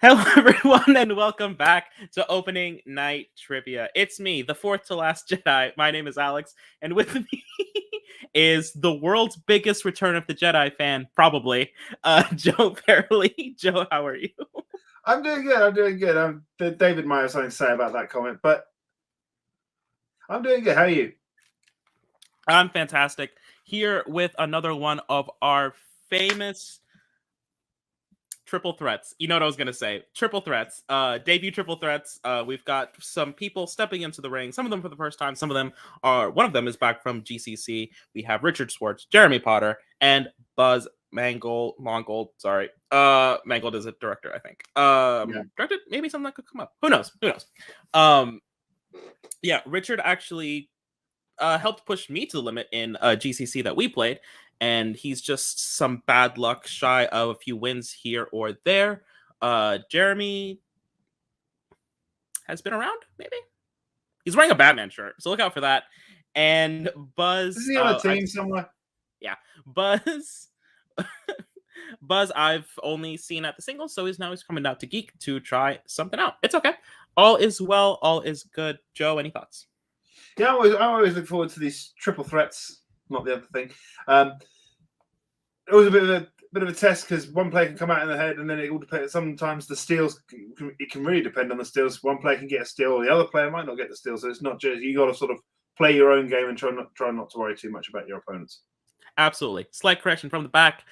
Hello, everyone, and welcome back to Opening Night Trivia. It's me, the fourth to last Jedi. My name is Alex, and with me is the world's biggest Return of the Jedi fan, probably, Joe Fairley. Joe, how are you? I'm doing good. I'm doing good. David might have something to say about that comment, but I'm doing good. How are you? I'm fantastic. Here with another one of our famous triple threats. You know what I was gonna say? Triple threats. Debut triple threats. We've got some people stepping into the ring. Some of them for the first time. Some of them are. One of them is back from GCC. We have Richard Schwartz, Jeremy Potter, and Buzz Mongold. Sorry. Mangold is a director, I think. Directed maybe something that could come up. Who knows? Yeah. Richard actually helped push me to the limit in GCC that we played, and he's just some bad luck shy of a few wins here or there. Jeremy has been around, maybe? He's wearing a Batman shirt, so look out for that. And Buzz... Is he on a team somewhere? Yeah. Buzz... Buzz, I've only seen at the singles, so he's coming out to Geek to try something out. It's okay. All is well. All is good. Joe, any thoughts? Yeah, I always look forward to these triple threats. Not the other thing. It was a bit of a test because one player can come out in the head, and then it all depends. Sometimes the steals, it can really depend on the steals. One player can get a steal, or the other player might not get the steal. So it's not just you got to sort of play your own game and try not to worry too much about your opponents. Absolutely. Slight correction from the back.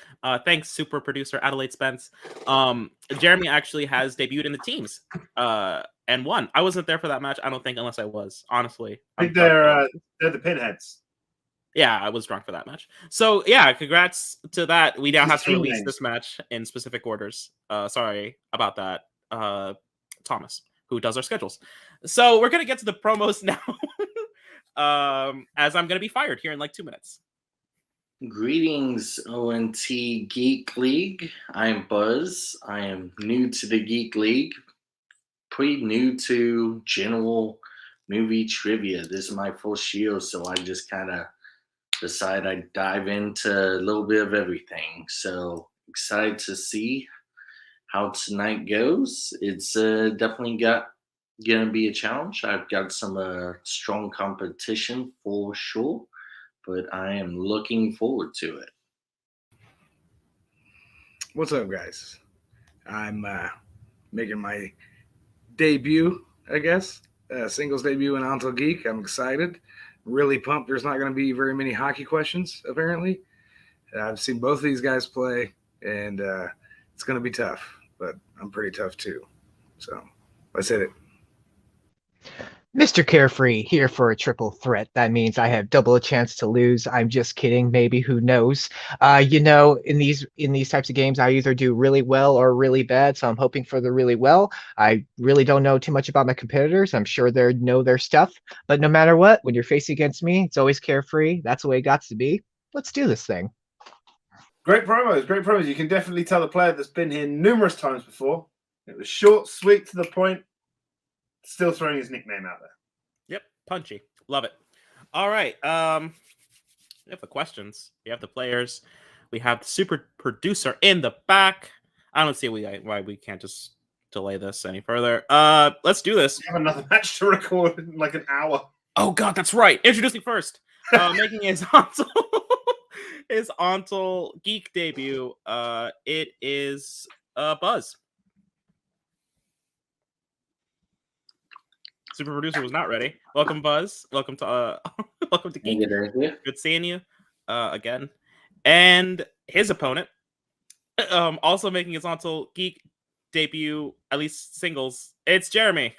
Thanks, super producer Adelaide Spence. Jeremy actually has debuted in the teams and won. I wasn't there for that match, I don't think, unless I was, honestly. I think they're the pinheads. Yeah, I was drunk for that match. So, yeah, congrats to that. We now have to release this match in specific orders. Sorry about that, Thomas, who does our schedules. So, we're going to get to the promos now, as I'm going to be fired here in like 2 minutes. Greetings, ONT Geek League. I'm Buzz. I am new to the Geek League, pretty new to general movie trivia. This is my first year, so I just kind of decided I'd dive into a little bit of everything. So excited to see how tonight goes. It's definitely gonna be a challenge. I've got some strong competition for sure, but I am looking forward to it. What's up, guys? I'm making my debut, I guess, singles debut in Untitled Geek. I'm excited. Really pumped. There's not going to be very many hockey questions, apparently. I've seen both of these guys play, and it's going to be tough, but I'm pretty tough too. So let's hit it. Mr. Carefree here for a triple threat. That means I have double a chance to lose. I'm just kidding. Maybe, who knows? In these types of games, I either do really well or really bad. So I'm hoping for the really well. I really don't know too much about my competitors. I'm sure they know their stuff. But no matter what, when you're facing against me, it's always Carefree. That's the way it got to be. Let's do this thing. Great promos. You can definitely tell the player that's been here numerous times before. It was short, sweet, to the point. Still throwing his nickname out there. Yep, punchy. Love it. All right. We have the questions. We have the players. We have the super producer in the back. I don't see why we can't just delay this any further. Let's do this. We have another match to record in like an hour. Oh God, that's right. Introducing first, making his Untitled Geek debut. It is Buzz. Super producer was not ready. Welcome, Buzz. Welcome to Geek. Good seeing you again. And his opponent, also making his Untitled Geek debut, at least singles. It's Jeremy.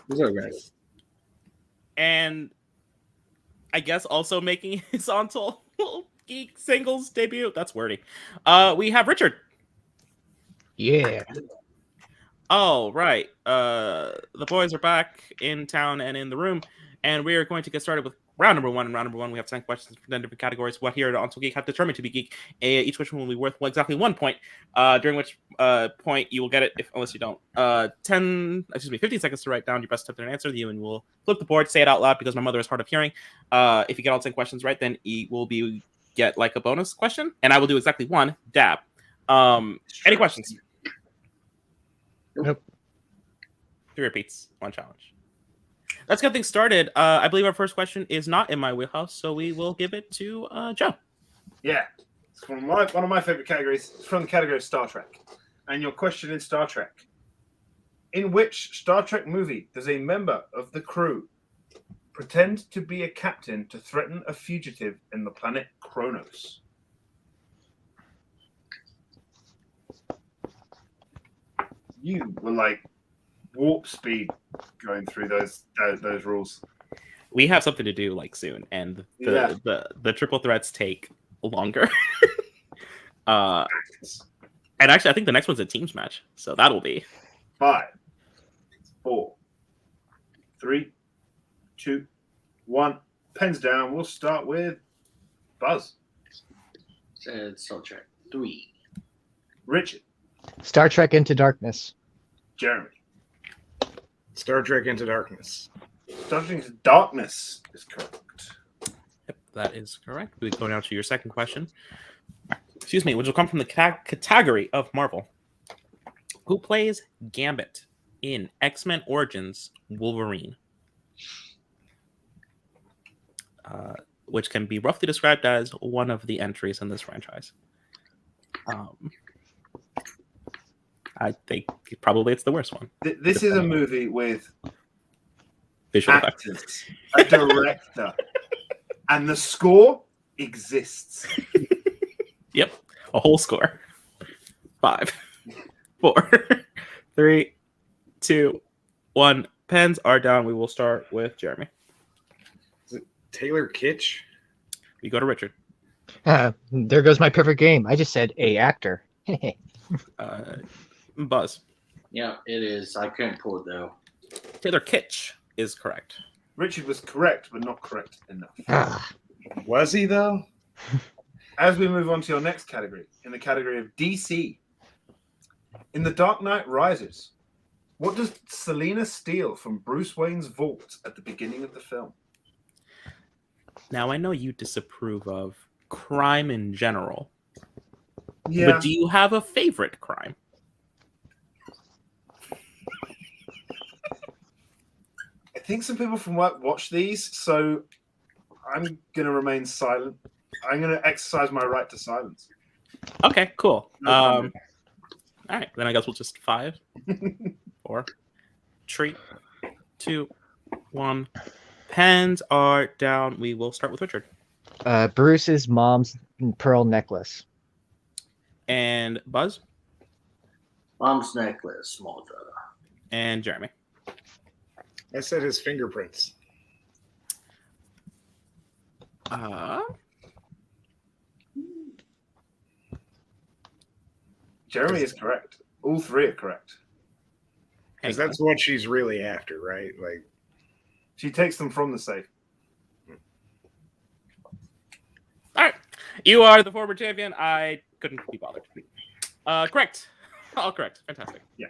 What's up, guys? And I guess also making his Untitled Geek singles debut. That's wordy. We have Richard. Yeah. Oh, right. The boys are back in town and in the room, and we are going to get started with round number one. In round number one, we have 10 questions for 10 different categories. What here at Untitled Geek have determined to be geek. Each question will be worth exactly 1 point, during which point you will get it unless you don't. 15 seconds to write down your best attempt at an answer. You and we'll flip the board, say it out loud because my mother is hard of hearing. If you get all 10 questions right, then it will get like a bonus question, and I will do exactly one dab. Any questions? Nope. 3 repeats, 1 challenge. Let's get things started. I believe our first question is not in my wheelhouse, so we will give it to Joe. Yeah, it's one of my favorite categories. It's from the category of Star Trek. And your question in Star Trek: in which Star Trek movie does a member of the crew pretend to be a captain to threaten a fugitive in the planet Kronos? You were like warp speed going through those rules. We have something to do like soon, and the triple threats take longer. And actually, I think the next one's a teams match, so that'll be 5, 4, 3, 2, 1. Pens down. We'll start with Buzz. Said Star Trek 3. Richard. Star Trek Into Darkness. Jeremy. Star Trek Into Darkness. Star Trek Into Darkness is correct. Yep, that is correct. We go now to your second question. Excuse me, which will come from the category of Marvel. Who plays Gambit in X-Men Origins Wolverine? Which can be roughly described as one of the entries in this franchise. I think probably it's the worst one. This is a movie with Visual effects. actors, a director, and the score exists. Yep, a whole score. 5, 4, 3, 2, 1. Pens are down. We will start with Jeremy. Is it Taylor Kitsch? We go to Richard. There goes my perfect game. I just said a actor. Buzz. Yeah, it is. I couldn't pull it though. Taylor Kitsch is correct. Richard was correct, but not correct enough. Was he though? As we move on to your next category, in the category of DC, in The Dark Knight Rises, what does Selina steal from Bruce Wayne's vault at the beginning of the film? Now, I know you disapprove of crime in general, Yeah, but do you have a favorite crime? I think some people from work watch these, so I'm going to remain silent. I'm going to exercise my right to silence. Okay, cool. No All comment. right, then I guess we'll just 5, 4, 3, 2, 1. Pens are down. We will start with Richard. Bruce's mom's pearl necklace. And Buzz. Mom's necklace, mother. And Jeremy. I said his fingerprints. Jeremy is correct. All 3 are correct. Because that's what she's really after, right? Like, She takes them from the safe. All right. You are the former champion. I couldn't be bothered. Correct. All correct. Fantastic. Yeah.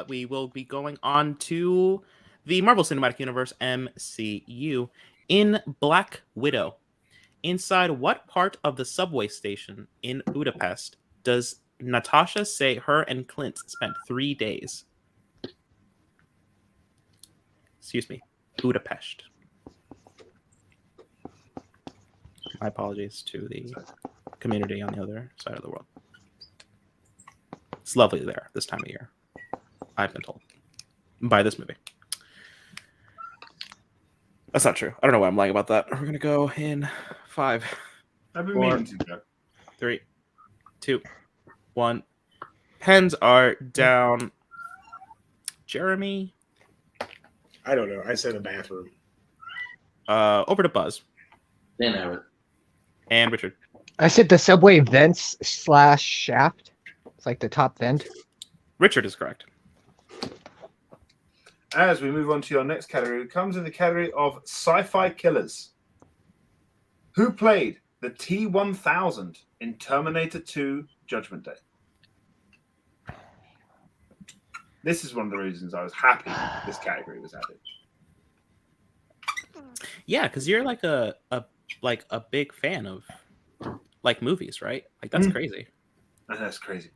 We will be going on to the Marvel Cinematic Universe, MCU, in Black Widow. Inside what part of the subway station in Budapest does Natasha say her and Clint spent 3 days? Excuse me, Budapest. My apologies to the community on the other side of the world. It's lovely there this time of year, I've been told, by this movie. That's not true. I don't know why I'm lying about that. We're going to go in 5, I've been 4, meaning to go. 3, 2, 1. Pens are down. Jeremy. I don't know. I said a bathroom. Over to Buzz. Then have it. And Richard. I said the subway vents / shaft. It's like the top vent. Richard is correct. As we move on to your next category, it comes in the category of sci-fi killers. Who played the T-1000 in Terminator 2 Judgment Day? This is one of the reasons I was happy this category was added. Yeah, because you're like a big fan of like movies, right? Like that's crazy. And that's crazy.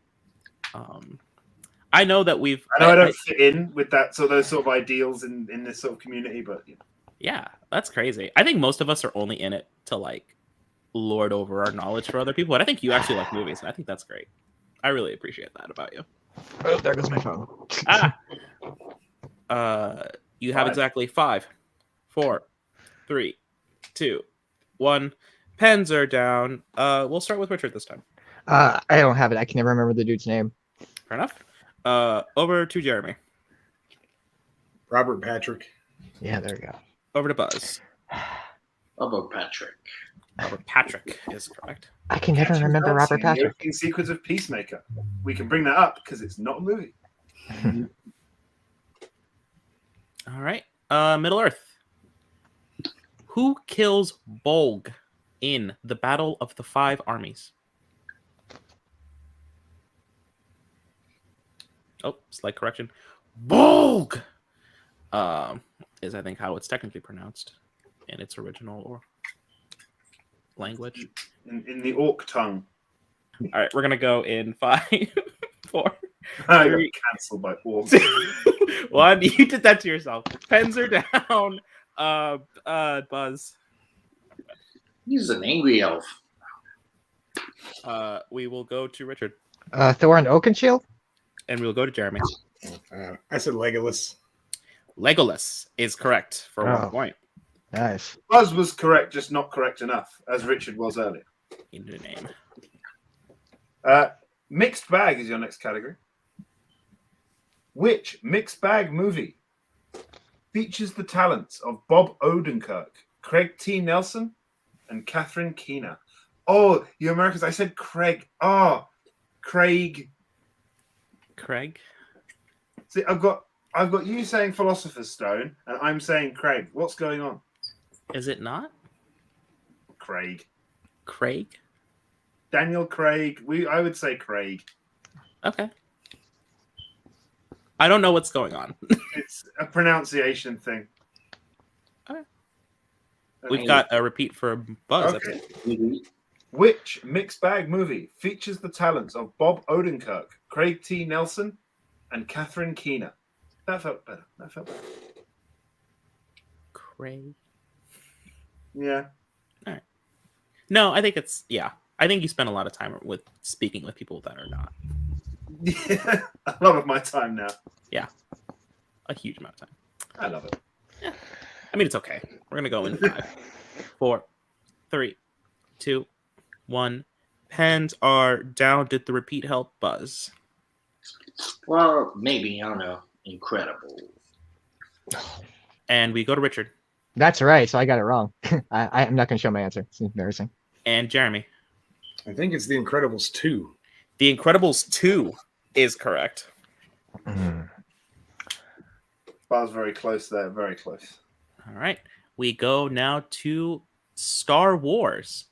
I know that we've. I know I don't fit in with that, so those sort of ideals in this sort of community, but Yeah, that's crazy. I think most of us are only in it to like lord over our knowledge for other people, and I think you actually like movies, and I think that's great. I really appreciate that about you. Oh, there goes my phone. You have 5. exactly 5, 4, 3, 2, 1. Pens are down. We'll start with Richard this time. I don't have it. I can never remember the dude's name. Fair enough. Over to Jeremy. Robert Patrick. Yeah, there we go. Over to Buzz. About Patrick. Robert Patrick is correct. I can never remember Robert The Patrick. opening sequence of Peacemaker. We can bring that up because it's not a movie. All right. Middle Earth. Who kills Bolg in the Battle of the Five Armies? Oh, slight correction. Bolg is, I think, how it's technically pronounced in its original language. In the orc tongue. All right, we're gonna go in 5, 4, I got cancelled by orcs. 1. You did that to yourself. Pens are down. Buzz. He's an angry elf. We will go to Richard, Thor and Oakenshield? and we'll go to Jeremy. I said Legolas. Legolas is correct for 1 Oh. point. Nice. Buzz was correct, just not correct enough, as Richard was earlier. You need a name. Mixed bag is your next category. Which mixed bag movie features the talents of Bob Odenkirk, Craig T. Nelson, and Catherine Keener? Oh, you Americans! I said Craig. Oh, Craig. Craig? See, I've got you saying Philosopher's Stone, and I'm saying Craig. What's going on? Is it not? Craig. Craig? Daniel Craig. I would say Craig. Okay. I don't know what's going on. It's a pronunciation thing. Okay. We've got a repeat for Buzz. I Okay. think. Which mixed bag movie features the talents of Bob Odenkirk, Craig T. Nelson, and Catherine Keener? That felt better. Craig. Yeah. No, I think it's I think you spend a lot of time with speaking with people that are not. Yeah. A lot of my time now. A huge amount of time. I love it. I mean, it's okay. We're gonna go in 5, 4, 3, 2, 1. Pens are down. Did the repeat help, Buzz? Well, maybe, I don't know. Incredible. And we go to Richard That's right. So I got it wrong. I'm not going to show my answer. It's embarrassing. and Jeremy. I think it's The Incredibles 2. The Incredibles 2 is correct. Mm. I was very close there. Very close. All right. We go now to Star Wars.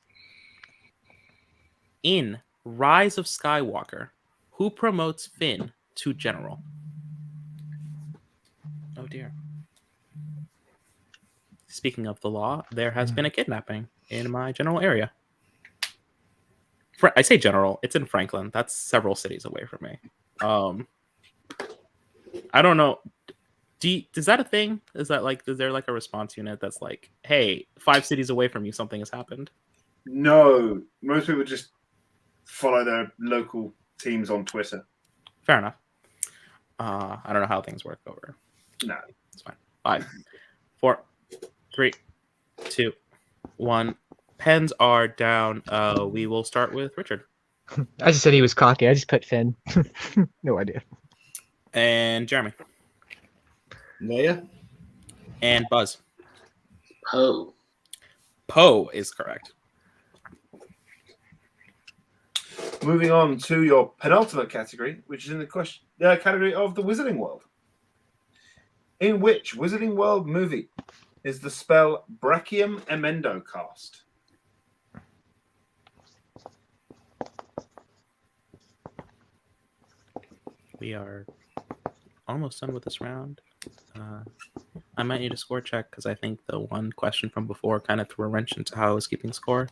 In Rise of Skywalker, who promotes Finn to general? Oh dear. Speaking of the law, there has been a kidnapping in my general area. I say general, it's in Franklin. That's several cities away from me. I don't know. Is that a thing? Is there like a response unit that's like, hey, 5 cities away from you, something has happened? No, most people just follow their local teams on Twitter. Fair enough. I don't know how things work over. No. It's fine. 5, 4, 3, 2, 1. Pens are down. We will start with Richard. I just said he was cocky. I just put Finn. No idea. And Jeremy. Leia? And Buzz. Poe. Poe is correct. Moving on to your penultimate category, which is in the category of the Wizarding World. In which Wizarding World movie is the spell Brachium Emendo cast? We are almost done with this round. I might need a score check because I think the one question from before kind of threw a wrench into how I was keeping score.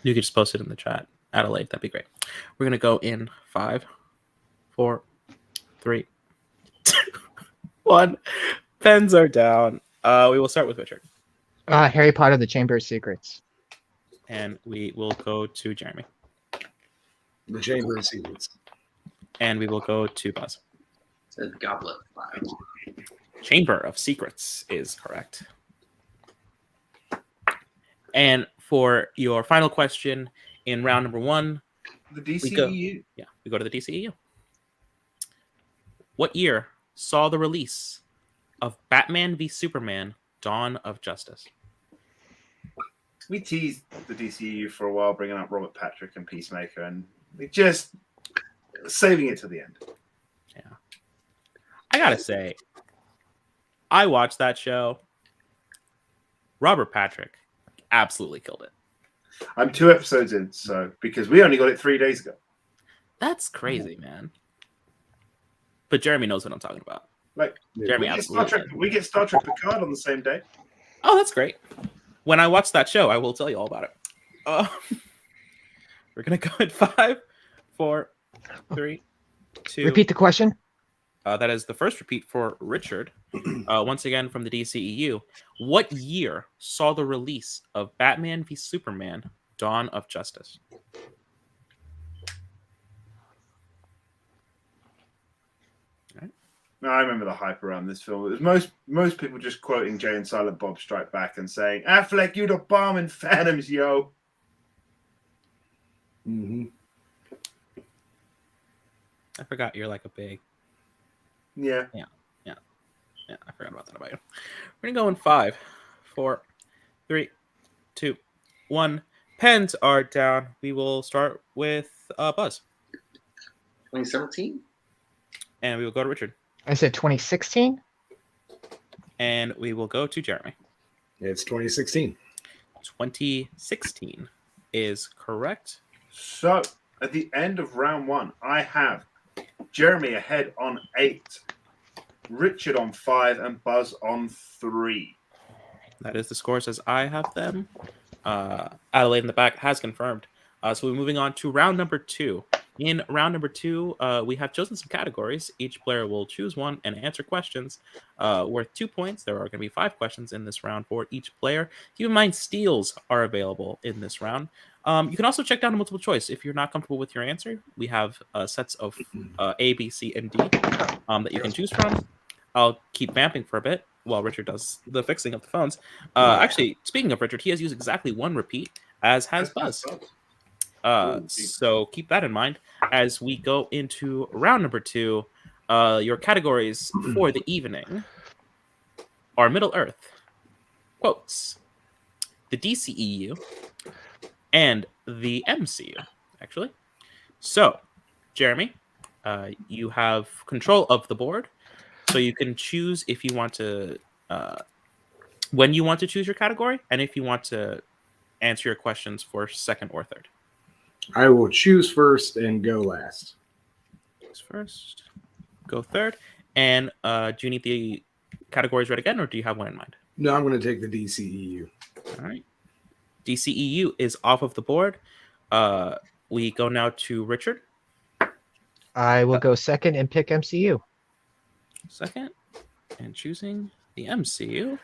Do You could just post it in the chat. Adelaide, that'd be great. We're gonna go in 5, 4, 3, 2, 1. Pens are down. We will start with Richard, Harry Potter: The Chamber of Secrets. and we will go to Jeremy, The Chamber of Secrets. and we will go to Buzz. Said Goblet of Fire. Chamber of Secrets is correct. And for your final question in round number 1, The we go DCEU. to the DCEU. What year saw the release of Batman v Superman: Dawn of Justice? We teased the DCEU for a while, bringing up Robert Patrick and Peacemaker, and we just saving it to the end. I gotta say, I watched that show. Robert Patrick absolutely killed it. I'm 2 episodes in, so because we only got it 3 days ago. That's crazy, man. But Jeremy knows what I'm talking about. Like Jeremy absolutely. we get Star Trek Picard on the same day. Oh, that's great. When I watch that show, I will tell you all about it. We're gonna go in 5, 4, 3, 2. Repeat the question. That is the first repeat for Richard. Once again from the DCEU. What year saw the release of Batman v Superman: Dawn of Justice? No, I remember the hype around this film. It was most people just quoting Jay and Silent Bob Strike Back and saying, "Affleck, you the bomb in Phantoms, yo." Mm-hmm. I forgot you're like a big. Yeah. Yeah, I forgot about that about you. We're gonna go in 5, 4, 3, 2, 1. Pens are down. We will start with Buzz, 2017? and we will go to Richard, I said 2016. and we will go to Jeremy. It's 2016. 2016 is correct. So at the end of round 1, I have Jeremy ahead on 8, Richard on 5, and Buzz on 3. That is the scores as I have them. Adelaide in the back has confirmed. So we're moving on to round number 2. In round number 2, we have chosen some categories. Each player will choose one and answer questions worth 2 points. There are going to be 5 questions in this round for each player. Keep in mind, steals are available in this round. You can also check down a multiple choice. If you're not comfortable with your answer, we have sets of A, B, C, and D that you can choose from. I'll keep vamping for a bit while Richard does the fixing of the phones. Actually, speaking of Richard, he has used exactly 1 repeat, as has Buzz. So keep that in mind as we go into round number 2. Your categories for the evening are Middle Earth, quotes, the DCEU, and the MCU, actually. So, Jeremy, you have control of the board, so you can choose if you want to, when you want to choose your category, and if you want to answer your questions for second or third. I will choose first and go last. Choose first, go third. And do you need the categories read again, or do you have one in mind? No, I'm going to take the DCEU. All right. DCEU is off of the board. We go now to Richard. I will go second and pick MCU. Second, and choosing the MCU.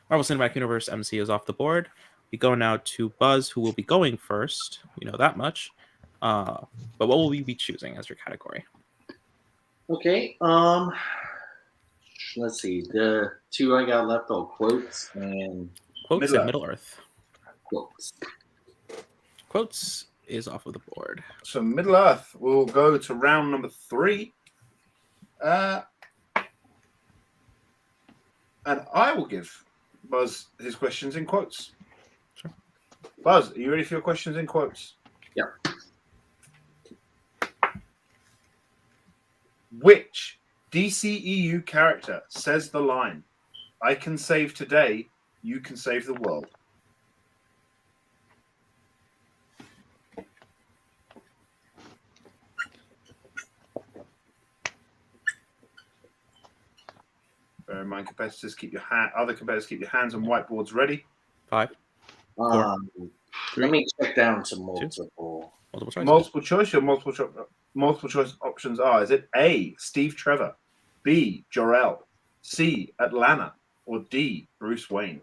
Marvel Cinematic Universe MCU is off the board. We go now to Buzz, who will be going first. We know that much. But what will we be choosing as your category? Okay. Let's see. The 2 I got left are quotes and Quotes and Middle Earth. quotes. Quotes is off of the board. So Middle Earth will go to round number 3. And I will give Buzz his questions in quotes. Sure. Buzz, are you ready for your questions in quotes? Yeah. Which DCEU character says the line, "I can save today, you can save the world"? Bear in mind, competitors, other competitors, keep your hands on whiteboards ready. 5. Let me check down to multiple. Multiple choice. Multiple choice. Your multiple choice options are: is it A, Steve Trevor, B, Jor-El, C, Atlanta, or D, Bruce Wayne?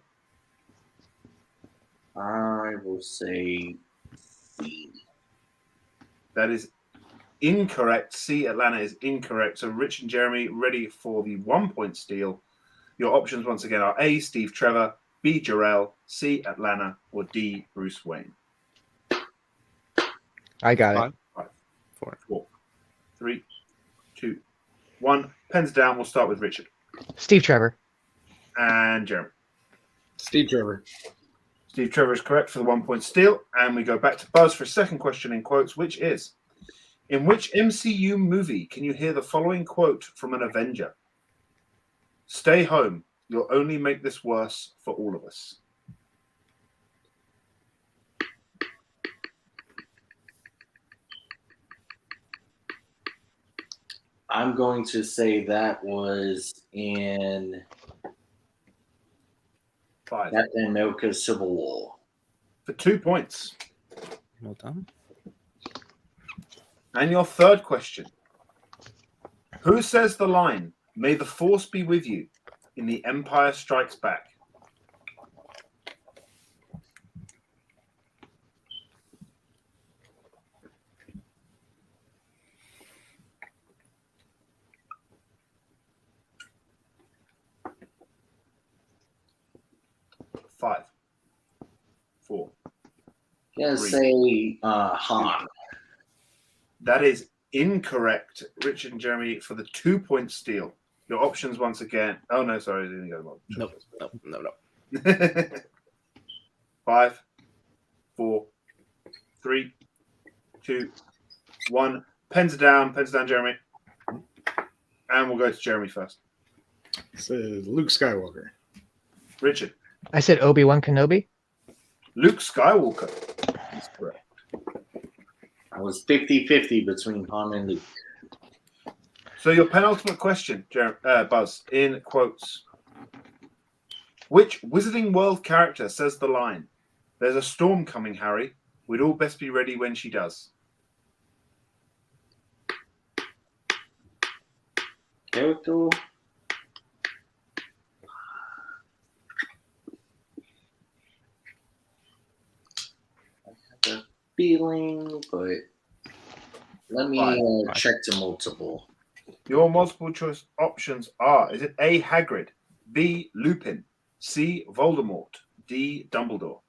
I will say C. That is incorrect. C, Atlanta is incorrect. So Rich and Jeremy ready for the 1 point steal. Your options once again are A, Steve Trevor, B, Jor-El, C, Atlanta, or D, Bruce Wayne. I got it. 5, 4. 4, 3, 2, 1. Pens down. We'll start with Richard Steve Trevor. and Jeremy. Steve Trevor. Steve Trevor is correct for the 1 point steal. And we go back to Buzz for a second question in quotes, which is: in which MCU movie can you hear the following quote from an Avenger? Stay home. You'll only make this worse for all of us. I'm going to say that was in 5. Captain America's Civil War. For 2 points. Well done. And your third question. Who says the line, "May the Force be with you," in The Empire Strikes Back? Five, 4. Yeah, 3. say Han. That is incorrect. Richard and Jeremy for the 2 point steal. Your options once again. Oh no, sorry, I didn't go wrong. No. 5, 4, 3, 2, 1. Pens are down, Jeremy. And we'll go to Jeremy first. It's Luke Skywalker. Richard. I said Obi-Wan Kenobi. Luke Skywalker is correct. I was 50-50 between Han and Luke. So your penultimate question, Buzz, in quotes. Which Wizarding World character says the line, "There's a storm coming, Harry. We'd all best be ready when she does"? Character? I have a feeling, but let me check to multiple. Your multiple choice options are: is it A, Hagrid, B, Lupin, C, Voldemort, D, Dumbledore?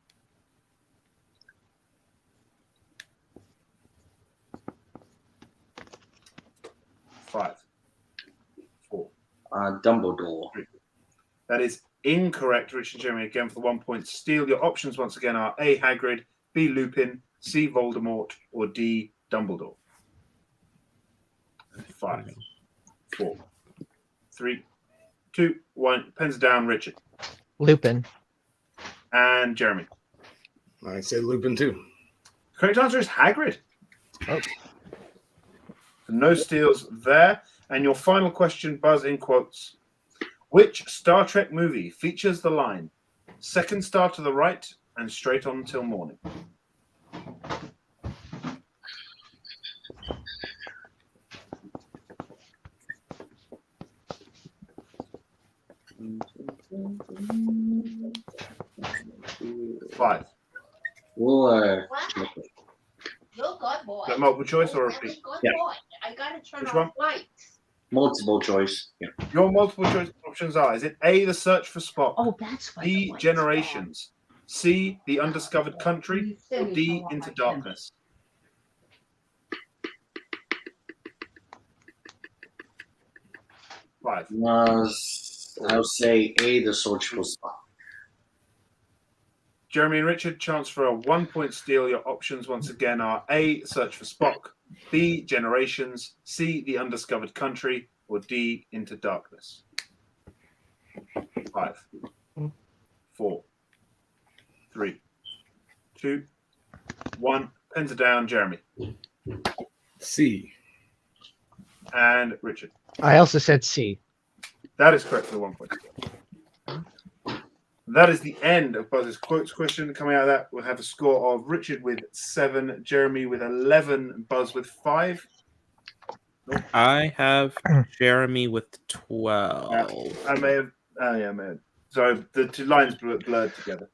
Five, 4. Dumbledore. That is incorrect, Richard and Jeremy, again for the 1 point steal. Your options once again are A, Hagrid, B, Lupin, C, Voldemort, or D, Dumbledore. 5, 4, 3, 2, 1. Pens down, Richard. Lupin. And Jeremy. I say Lupin too. Correct answer is Hagrid. Oh. No steals there. And your final question, Buzz, in quotes. Which Star Trek movie features the line, "Second star to the right and straight on till morning"? Five. We'll You're good boy. Is that multiple choice or You're repeat? very good Yeah. boy. I gotta turn Which off one? lights. multiple choice. Yeah. Your multiple choice options are: is it A, The Search for Spock, Oh, that's why. the B, lights Generations, C, The Undiscovered are on. Country, You or said D, you Into don't like Darkness? Five. I'll say A, The Search for Spock. Jeremy and Richard, chance for a 1 point steal. Your options once again are A, Search for Spock, B, Generations, C, The Undiscovered Country, or D, Into Darkness. 5, 4, 3, 2, 1. Pens are down, Jeremy. C. And Richard. I also said C. That is correct for the 1 point steal. That is the end of Buzz's quotes question. Coming out of that, we'll have a score of Richard with 7, Jeremy with 11, and Buzz with 5. I have Jeremy with 12. I may have. I may have. Sorry, the two lines blurred together.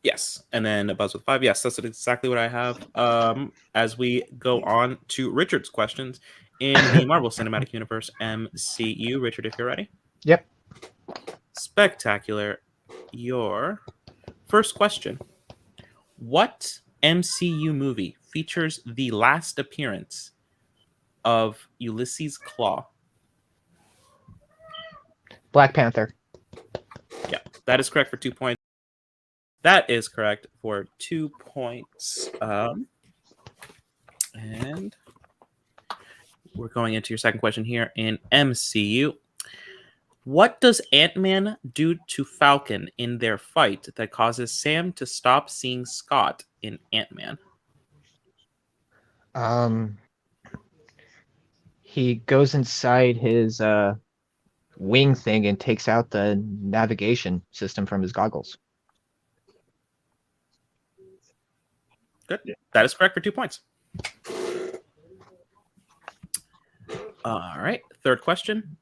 Yes, and then a Buzz with 5. Yes, that's exactly what I have. As we go on to Richard's questions in the Marvel Cinematic Universe MCU. Richard, if you're ready. Yep. Spectacular. Your first question. What MCU movie features the last appearance of Ulysses Claw? Black Panther. Yeah, that is correct for 2 points. That is correct for 2 points. And we're going into your second question here in MCU. What does Ant-Man do to Falcon in their fight that causes Sam to stop seeing Scott in Ant-Man? He goes inside his wing thing and takes out the navigation system from his goggles. Good. That is correct for 2 points. All right. Third question.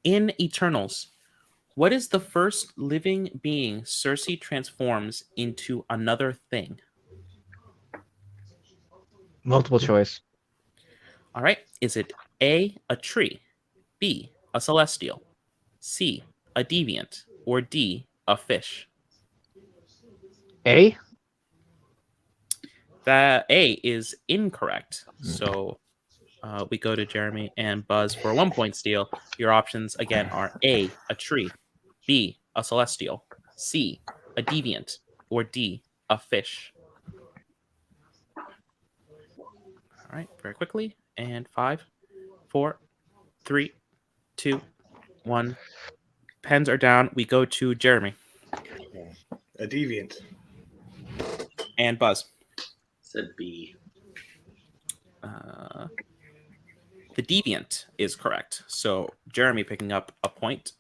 In Eternals, what is the first living being Cersei transforms into another thing? Multiple choice. All right. Is it A, a tree, B, a celestial, C, a deviant, or D, a fish? A? That A is incorrect. So we go to Jeremy and Buzz for a 1 point steal. Your options again are A, a tree, B, a celestial, C, a deviant, or D, a fish. All right, very quickly. And 5, 4, 3, 2, 1. Pens are down. We go to Jeremy A deviant. and Buzz. Said B. The deviant is correct. So Jeremy picking up a point.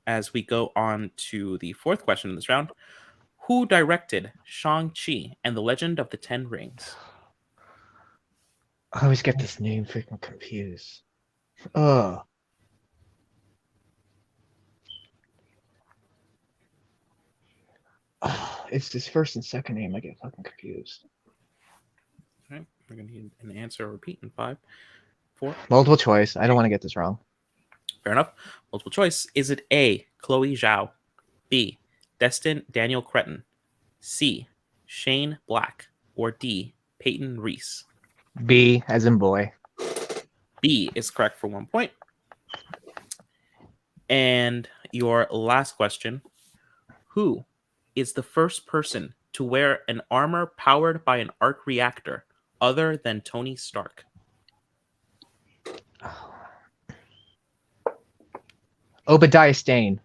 As we go on to the fourth question in this round, who directed Shang-Chi and the Legend of the Ten Rings? I always get this name freaking confused. Oh. It's his first and second name. I get fucking confused. All right, we're going to need an answer or repeat in 5, 4. Multiple choice. I don't want to get this wrong. Fair enough. Multiple choice. Is it A, Chloe Zhao, B, Destin Daniel Cretton, C, Shane Black, or D, Peyton Reese? B as in boy. B is correct for 1 point. And your last question, who is the first person to wear an armor powered by an arc reactor other than Tony Stark? Obadiah Stane.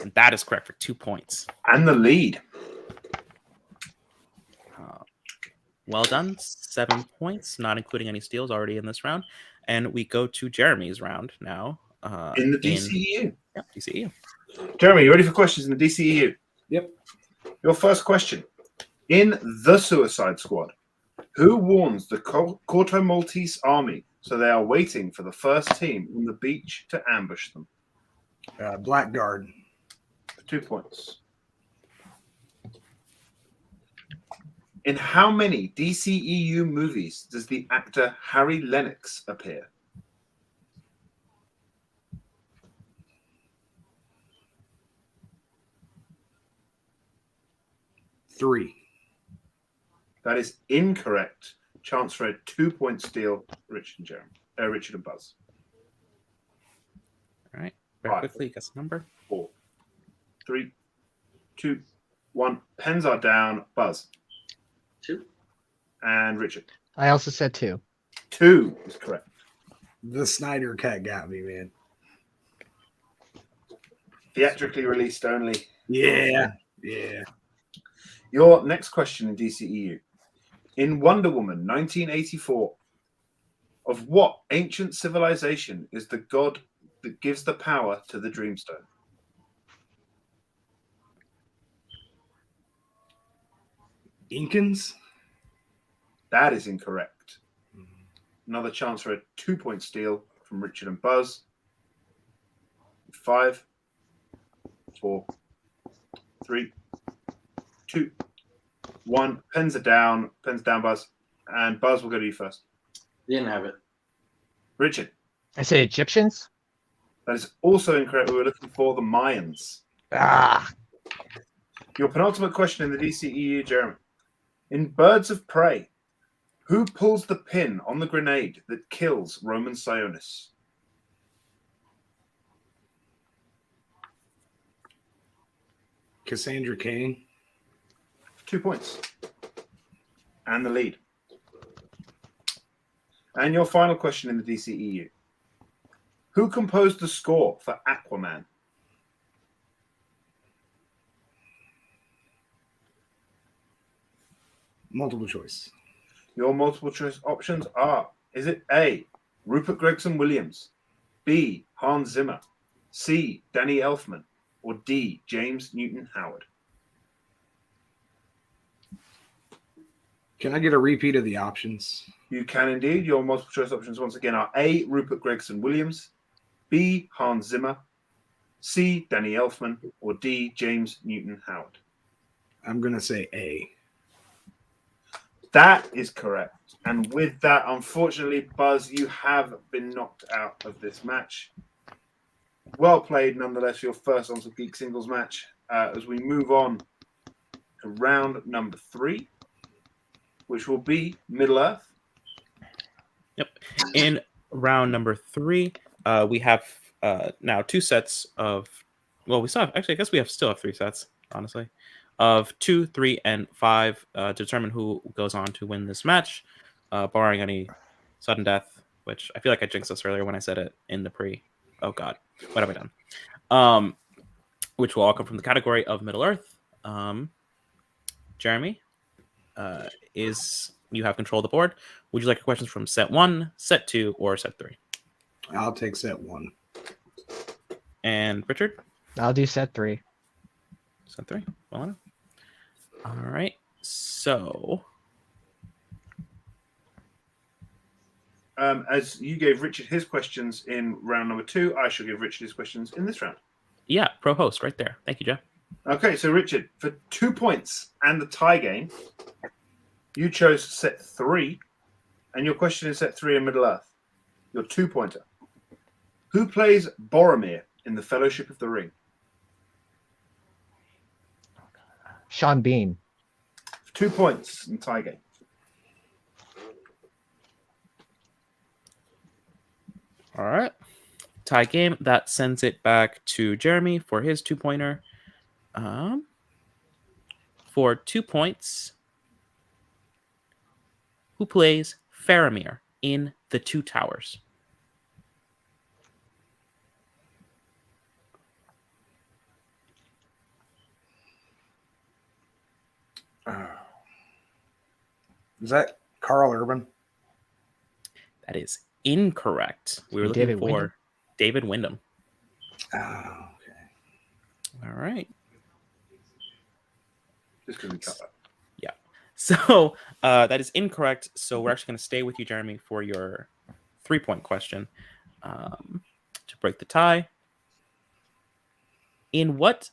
And that is correct for 2 points. And the lead. Well done. 7 points, not including any steals already in this round. And we go to Jeremy's round now. In the DCEU. Yeah, DCEU. Jeremy, you ready for questions in the DCEU? Yep. Your first question. In The Suicide Squad, who warns the Corto Maltese army so they are waiting for the first team on the beach to ambush them? Blackguard. 2 points. In how many DCEU movies does the actor Harry Lennox appear? Three. That is incorrect. Chance for a 2 point steal, Richard and Buzz. All right. Very Right. quickly, guess the number. 4, 3, 2, 1. Pens are down. Buzz 2. and Richard. I also said 2. 2 is correct. The Snyder Cut got me, man. Theatrically released only. Yeah. Yeah. Your next question in DCEU. In Wonder Woman 1984, Of what ancient civilization is the god that gives the power to the Dreamstone? Incans? That is incorrect. Another chance for a 2-point steal from Richard and Buzz. 5, 4, 3, 2, 1. Pens are down. Pens down, Buzz. And Buzz will go to you first. Didn't have it. Richard, I say Egyptians. that is also incorrect. We were looking for the Mayans. Ah, Your penultimate question in the DCEU, Jeremy. In Birds of Prey, who pulls the pin on the grenade that kills Roman Sionis? Cassandra Cain. 2 points. And the lead. And your final question in the DCEU. Who composed the score for Aquaman? Multiple choice. Your multiple choice options are: is it A, Rupert Gregson Williams, B, Hans Zimmer, C, Danny Elfman, or D, James Newton Howard? Can I get a repeat of the options? You can indeed. Your multiple choice options once again are A, Rupert Gregson Williams, B, Hans Zimmer, C, Danny Elfman, or D, James Newton Howard. I'm going to say A. That is correct. And with that, unfortunately, Buzz, you have been knocked out of this match. Well played, nonetheless, your first Onslaught Geek singles match. As we move on to round number 3, which will be Middle Earth. Yep. In round number 3, we have now 2 sets of. Well, we still have. Actually, I guess we still have 3 sets. Honestly, of 2, 3, and 5 to determine who goes on to win this match, barring any sudden death. Which I feel like I jinxed this earlier when I said it in the pre. Oh God, what have I done? Which will all come from the category of Middle Earth. Jeremy, you have control of the board. Would you like questions from set 1, set 2, or set 3? I'll take set 1. And Richard? I'll do set 3. Set 3. Well enough. All right. So, as you gave Richard his questions in round number 2, I shall give Richard his questions in this round. yeah, pro host right there. Thank you, Jeff. Okay, so Richard, for 2 points and the tie game, you chose set 3, and your question is set 3 in Middle Earth. Your 2-pointer. Who plays Boromir in the Fellowship of the Ring? Sean Bean. 2 points in tie game. All right. Tie game. That sends it back to Jeremy for his 2-pointer. For 2 points, who plays Faramir in The Two Towers? Is that Carl Urban? That is incorrect. We were looking David for Wyndham? David Wyndham. Oh, okay. All right. Just because we cut that. So that is incorrect. So we're actually going to stay with you, Jeremy, for your 3-point question to break the tie. In what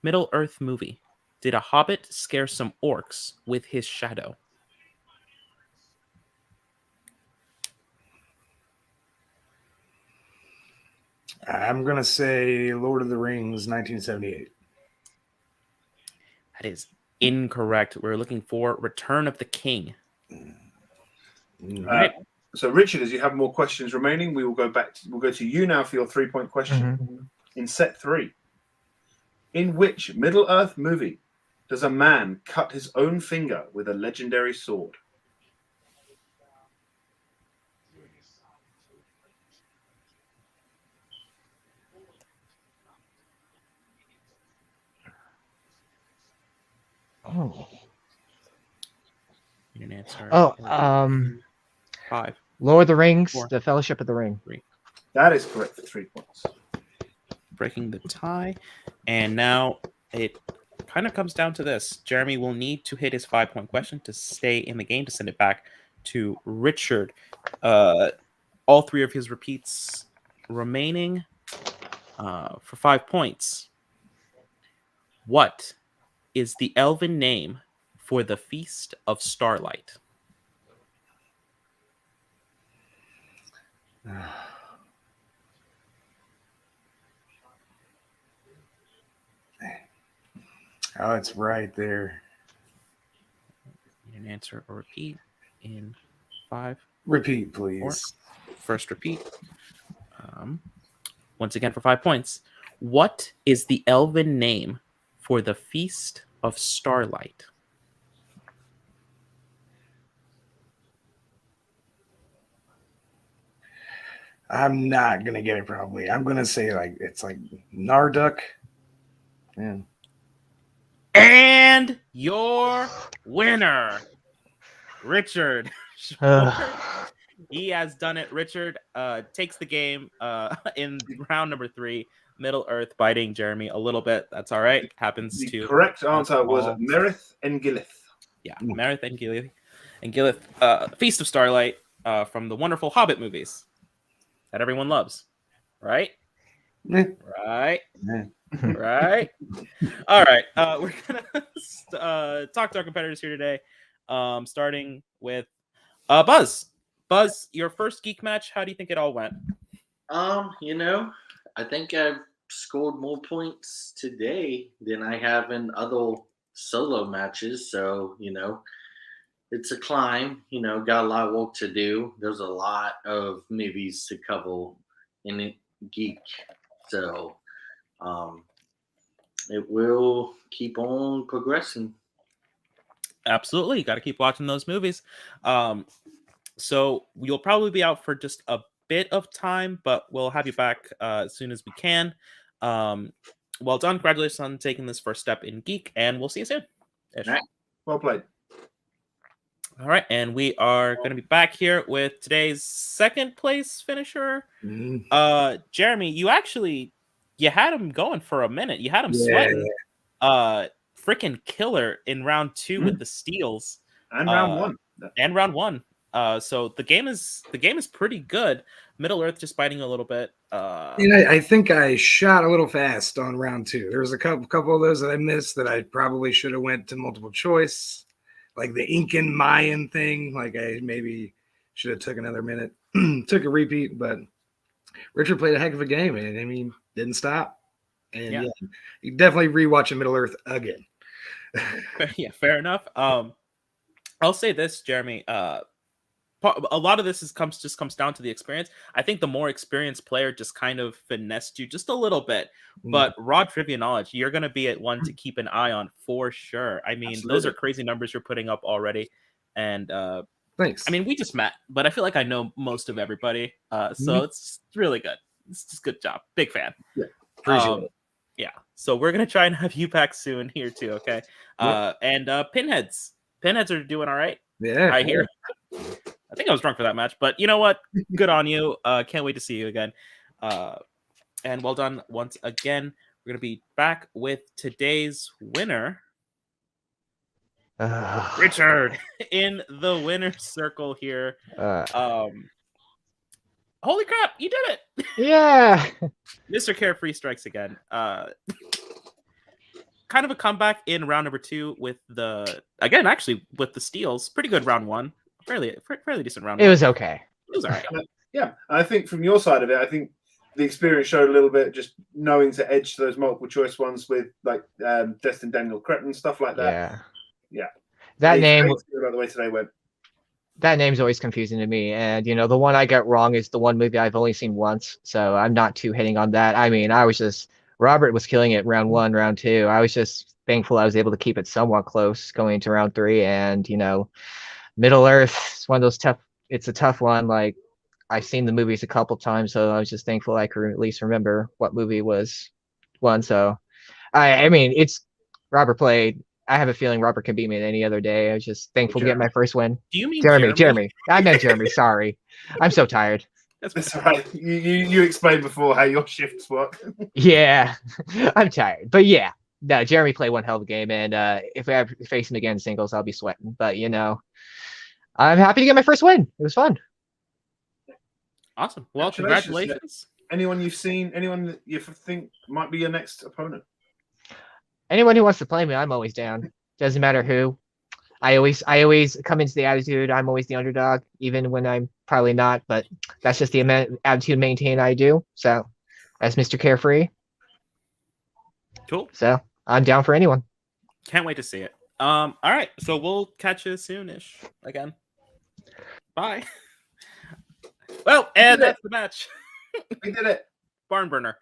Middle Earth movie did a hobbit scare some orcs with his shadow? I'm going to say Lord of the Rings, 1978. That is incorrect. We're looking for Return of the King. Mm. Right. So, Richard, as you have more questions remaining, we'll go to you now for your 3-point question. In set 3. In which Middle Earth movie does a man cut his own finger with a legendary sword? Oh. You didn't answer. Oh, 5, Lord of the Rings, 4. The Fellowship of the Ring. That is correct for 3 points. Breaking the tie. And now it kind of comes down to this. Jeremy will need to hit his 5-point question to stay in the game, to send it back to Richard. All 3 of his repeats remaining for 5 points. What is the elven name for the Feast of Starlight? Oh, it's right there. An answer or repeat in 5. Repeat, please. First repeat. Once again for 5 points. What is the elven name for the Feast of Starlight? I'm not gonna get it probably. I'm gonna say it's like Narduk. Yeah. And your winner, Richard. He has done it. Richard takes the game in round number 3. Middle Earth biting Jeremy a little bit. That's all right. Happens The to correct answer was Merith and Gilith. Yeah, Merith and Gilith. Feast of Starlight from the wonderful Hobbit movies that everyone loves. Right? Right? Right? All right. We're going to talk to our competitors here today, starting with Buzz. Buzz, your first geek match, how do you think it all went? I think I've scored more points today than I have in other solo matches. So, it's a climb, got a lot of work to do. There's a lot of movies to cover in it, geek. So, it will keep on progressing. Absolutely. You got to keep watching those movies. So you'll probably be out for just a bit of time, but we'll have you back as soon as we can. Well done. Congratulations on taking this first step in Geek, and we'll see you soon. All right. Well played. All right, and we are going to be back here with today's second place finisher. Jeremy, you had him going for a minute. You had him sweating. Freaking killer in round 2 with the steals. And round 1. So the game is pretty good. Middle Earth just biting a little bit. I think I shot a little fast on round 2. There was a couple of those that I missed that I probably should have went to multiple choice, like the Incan Mayan thing. Like I maybe should have took another minute, took a repeat. But Richard played a heck of a game, and I mean didn't stop. And you definitely rewatch Middle Earth again. Yeah, fair enough. I'll say this, Jeremy. A lot of this comes down to the experience. I think the more experienced player just kind of finessed you just a little bit. But raw trivia knowledge, you're going to be at one to keep an eye on for sure. I mean, Those are crazy numbers you're putting up already. And thanks. I mean, we just met, but I feel like I know most of everybody. So it's really good. It's just good job. Big fan. Yeah, appreciate it. Yeah. So we're going to try and have you back soon here too. Okay. And Pinheads are doing all right. Yeah. I hear. I think I was drunk for that match, but you know what? Good on you. Can't wait to see you again. And well done once again. We're going to be back with today's winner, Richard, in the winner's circle here. Holy crap, you did it! Yeah. Mr. Carefree strikes again. Kind of a comeback in round number 2 with the steals. Pretty good round 1. Fairly decent round. It was okay. It was all right. Yeah, I think from your side of it, I think the experience showed a little bit, just knowing to edge those multiple choice ones with like Destin Daniel Cretton, stuff like that. Yeah. That name. About the way today went. That name's always confusing to me, and the one I got wrong is the one movie I've only seen once, so I'm not too hitting on that. I mean, Robert was killing it round 1, round 2. I was just thankful I was able to keep it somewhat close going into round 3, and Middle Earth is one of those it's a tough one. Like, I've seen the movies a couple times, so I was just thankful I could at least remember what movie was one. So, I mean, Robert played I have a feeling Robert can beat me any other day. I was just thankful to get my first win. Do you mean Jeremy? I meant Jeremy. Sorry, I'm so tired. That's all right. You explained before how your shifts work. Yeah, I'm tired. But yeah, no, Jeremy played one hell of a game, and if I ever face him again in singles, I'll be sweating. But you know, I'm happy to get my first win. It was fun. Awesome. Well, congratulations. Anyone you've seen? Anyone that you think might be your next opponent? Anyone who wants to play me, I'm always down. Doesn't matter who. I always come into the attitude I'm always the underdog, even when I'm probably not. But that's just the attitude maintain I do. So, as Mr. Carefree. Cool. So I'm down for anyone. Can't wait to see it. All right. So we'll catch you soonish again. Bye. Well, and that's the match. We did it. Barn burner.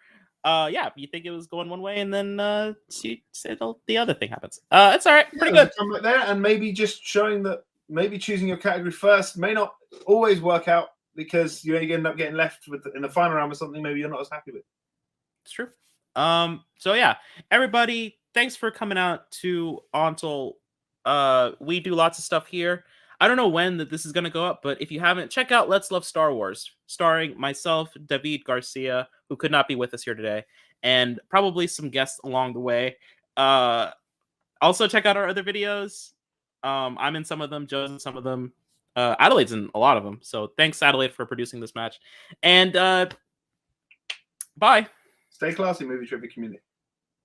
Yeah, you think it was going one way, and then she said the other thing happens. It's all right. Pretty good. Come back there, and maybe just showing that maybe choosing your category first may not always work out because you end up getting left with in the final round with something maybe you're not as happy with. It's true. So yeah, everybody, thanks for coming out to Untitled. We do lots of stuff here. I don't know when that this is going to go up, but if you haven't, check out Let's Love Star Wars, starring myself, David Garcia, who could not be with us here today, and probably some guests along the way. Also, check out our other videos. I'm in some of them, Joe's in some of them. Adelaide's in a lot of them. So thanks, Adelaide, for producing this match. And bye. Stay classy, movie trivia community.